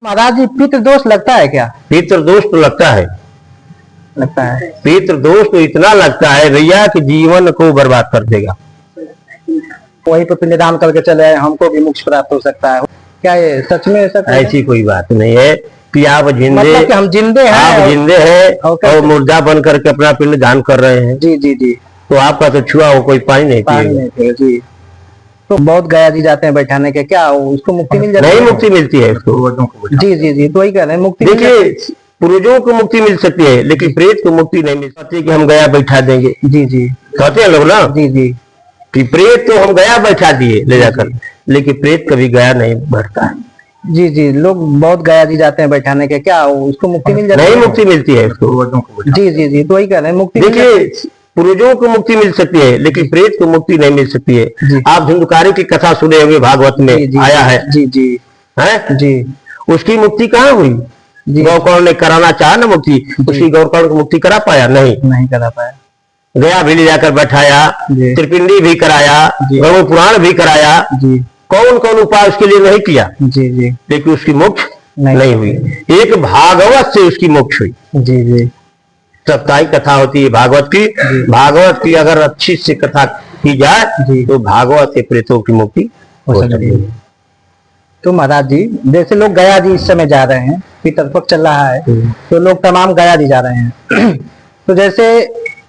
महाराज जी पितृ दोष लगता है क्या? पितृ दोष तो लगता है। पितृ दोष तो इतना लगता है भैया कि जीवन को बर्बाद कर देगा। वहीं पर पिंडदान करके चले आए, हमको भी मोक्ष प्राप्त हो सकता है, क्या ये सच में ऐसा? ऐसी कोई बात नहीं है कि आप जिंदे, मतलब कि हम जिंदे हैं, आप जिंदे हैं और मुर्दा बन करके अपना पिंड दान कर रहे हैं। जी जी जी। तो आपका तो छुआ हो कोई पानी नहीं पिएगा जी। तो बहुत गया जी जाते हैं बैठाने के, क्या उसको मुक्ति मिल जाती है? नहीं, मुक्ति मिलती है उसको। जी जी जी, तो वही कह रहे हैं मुक्ति। देखिए पूर्वजों को मुक्ति मिल सकती है लेकिन प्रेत को मुक्ति नहीं मिल सकती कि हम गया बैठा देंगे। जी जी कहते हैं लोग ना जी जी कि प्रेत तो हम गया बैठा दिए ले जाकर, लेकिन प्रेत कभी गया नहीं बैठता है। जी जी, लोग बहुत गया जी जाते हैं बैठाने के, क्या उसको मुक्ति मिल जाती है? नहीं, मुक्ति मिलती है उसको। जी जी जी, तो वही कह रहे हैं मुक्ति। देखिए पूर्वजों को मुक्ति मिल सकती है लेकिन प्रेत को मुक्ति नहीं मिल सकती है। आप धुंधकारी की कथा सुने होंगे, भागवत में आया है। जी जी है जी। उसकी मुक्ति कहाँ हुई? गौकर्ण ने कराना चाहा ना मुक्ति, उसकी गौकर्ण को मुक्ति करा पाया? नहीं करा पाया। गया भी ले जाकर बैठाया, त्रिपिंडी भी कराया, गरुड़ पुराण भी कराया, कौन कौन उपाय उसके लिए नहीं किया। जी जी, लेकिन उसकी मोक्ष नहीं हुई। एक भागवत से उसकी मोक्ष हुई। जी जी, साप्ताहिक कथा होती है भागवत की। भागवत की अगर अच्छी से कथा की जाए तो भागवत से प्रेतों की मुक्ति हो सकती है। तो महाराज जी जैसे लोग गया जी इस समय जा रहे हैं, पितृपक्ष चल रहा है, तो लोग तमाम गया जी जा रहे हैं तो जैसे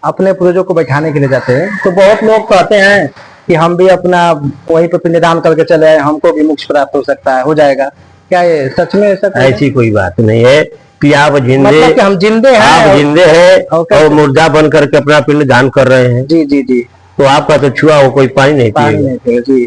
अपने पूर्वजों को बैठाने के लिए जाते हैं, तो बहुत लोग कहते हैं कि हम भी अपना वहीं पर पिंडदान करके चले आए, हमको भी मोक्ष प्राप्त हो सकता है, हो जाएगा, क्या ये सच में ऐसा? ऐसी कोई बात नहीं है कि आप जिंदे, मतलब कि हम जिंदे हैं, आप जिंदे हैं और मुर्दा बन करके अपना पिंड दान कर रहे हैं। जी जी जी, तो आपका तो छुआ हो कोई पानी नहीं पिएगा। जी,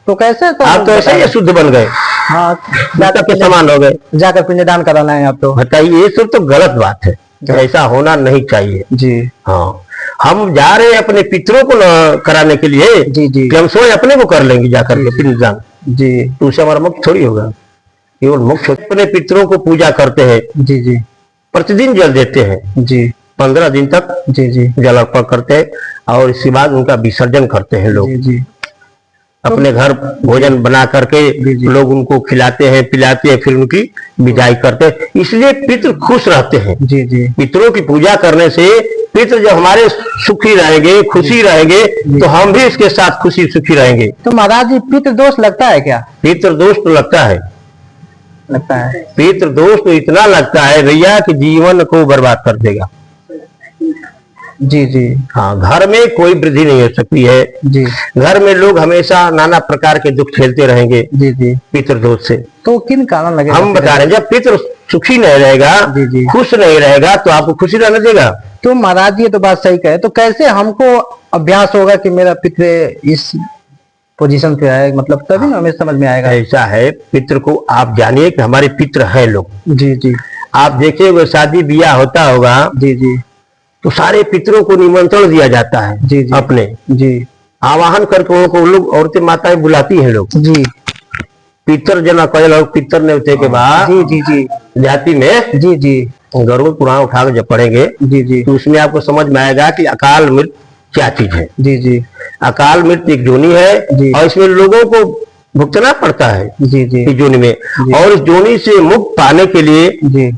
तो कैसे? आप तो ऐसे ही शुद्ध बन गए। हाँ, के समान हो गए, जाकर पिंडदान कराना है आप तो। बताइए, ये सब तो गलत बात है, ऐसा होना नहीं चाहिए। जी हाँ, हम जा रहे हैं अपने पितरों को कराने के लिए। जी जी, कि हम स्वयं अपने को कर लेंगे जाकर के पिंडदान। जी, तो उससे हमारा मुक्त थोड़ी होगा। केवल मुक्त अपने पितरों को पूजा करते हैं। जी जी, प्रतिदिन जल देते हैं। जी, 15 दिन तक जी जी, जल अर्पण करते हैं और इसके बाद उनका विसर्जन करते हैं लोग। जी, अपने घर भोजन बना करके लोग उनको खिलाते हैं, पिलाते हैं, फिर उनकी विदाई करते हैं। इसलिए पितृ खुश रहते हैं। जी जी, पितरों की पूजा करने से पितृ जब हमारे सुखी रहेंगे, खुशी रहेंगे, तो हम भी इसके साथ खुशी सुखी रहेंगे। तो महाराज जी पितृ दोष लगता है क्या? पितृ दोष तो लगता है। पितृ दोष तो इतना लगता है भैया कि जीवन को बर्बाद कर देगा। जी जी, हाँ, घर में कोई वृद्धि नहीं हो सकती है। जी, घर में लोग हमेशा नाना प्रकार के दुख झेलते रहेंगे। जी जी, पितृ दोष से। तो किन कारण लगेगा? हम बता रहे हैं, जब पितृ सुखी नहीं रहेगा, जी जी, खुश नहीं रहेगा, तो आपको खुशी रहने देगा? तो महाराज जी ये तो बात सही कहे, तो कैसे हमको अभ्यास होगा कि मेरा पितृ इस पोजीशन पे है, मतलब तभी ना हमें समझ में आएगा। ऐसा है, पितृ को आप जानिए कि हमारे पितृ है लोग। जी जी, आप देखिए वो शादी ब्याह होता होगा, जी जी, तो सारे पितरों को निमंत्रण दिया जाता है। जी जी, अपने जी आवाहन करके उनको लोग औरतें माताएं बुलाती हैं लोग। जी, पितर जना कहे लोग पितर ने उठे के बाद जी जी जी जाति में जी जी गरुड़ पुराण उठा के जब पढ़ेंगे जी जी, तो उसमें आपको समझ में आएगा कि अकाल मृत्यु क्या चीज है। जी जी, अकाल मृत्यु एक जोनी है और इसमें लोगों को भुगतना पड़ता है। जी जी, इस जोनी में, और इस जोनी से मुक्त पाने के लिए जी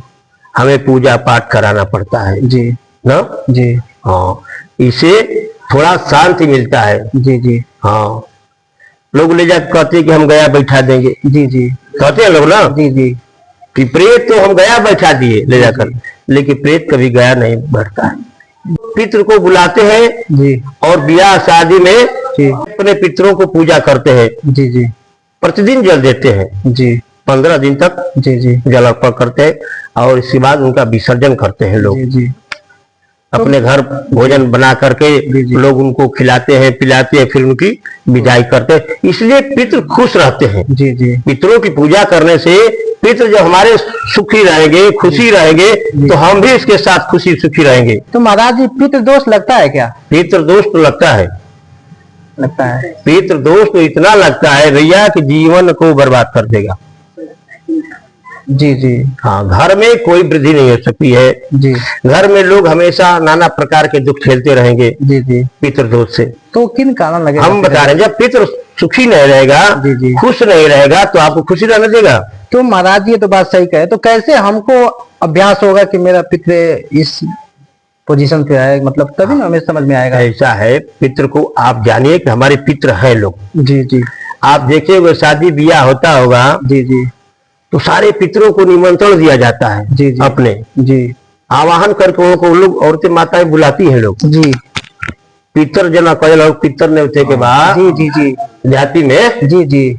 हमें पूजा पाठ कराना पड़ता है। जी ना जी, हाँ, इसे थोड़ा शांति मिलता है। जी जी, हाँ, लोग ले जाकर कहते हैं कि हम गया बैठा देंगे। जी जी, कहते हैं लोग ना। जी जी, कि प्रेत तो हम गया बैठा दिए ले जाकर, लेकिन प्रेत कभी गया नहीं बैठता है। पितृ को बुलाते हैं जी, और ब्याह शादी में अपने पितरों को पूजा करते हैं। जी जी, प्रतिदिन जल देते हैं। जी, 15 दिन तक जी जी जल अर्पण करते हैं और इसके बाद उनका विसर्जन करते हैं लोग। जी जी, अपने घर भोजन बना करके लोग उनको खिलाते हैं, पिलाते हैं, फिर उनकी विदाई करते हैं। इसलिए पितृ खुश रहते हैं। जी जी, पितरों की पूजा करने से पितृ जब हमारे सुखी रहेंगे, खुशी रहेंगे, तो हम भी इसके साथ खुशी सुखी रहेंगे। तो महाराज जी पितृ दोष लगता है क्या? पितृ दोष तो लगता है। पितृ दोष तो इतना लगता है भैया कि जीवन को बर्बाद कर देगा। जी जी, हाँ, घर में कोई वृद्धि नहीं हो सकती है। जी, घर में लोग हमेशा नाना प्रकार के दुख झेलते रहेंगे। जी जी, पितृ दोष से। तो किन कारण लगेगा? हम बता रहे हैं, जब पितृ सुखी नहीं रहेगा, जी जी, खुश नहीं रहेगा, तो आपको खुशी रहने देगा? तो महाराज ये तो बात सही कहे, तो कैसे हमको अभ्यास होगा कि मेरा पितृ इस पोजीशन पे है, मतलब तभी ना हमें समझ में आएगा। ऐसा है, पितृ को आप जानिए कि हमारे पितृ है लोग। जी जी, आप देखिए वो शादी ब्याह होता होगा, जी जी, तो सारे पितरों को निमंत्रण दिया जाता है। जी जी, अपने जी, आवाहन करके उनको लोग, औरतें माताएं बुलाती हैं लोग। जी, पितर जना कहे लोग, पितर ने होते के बाद जी जी, जी जाति में जी जी,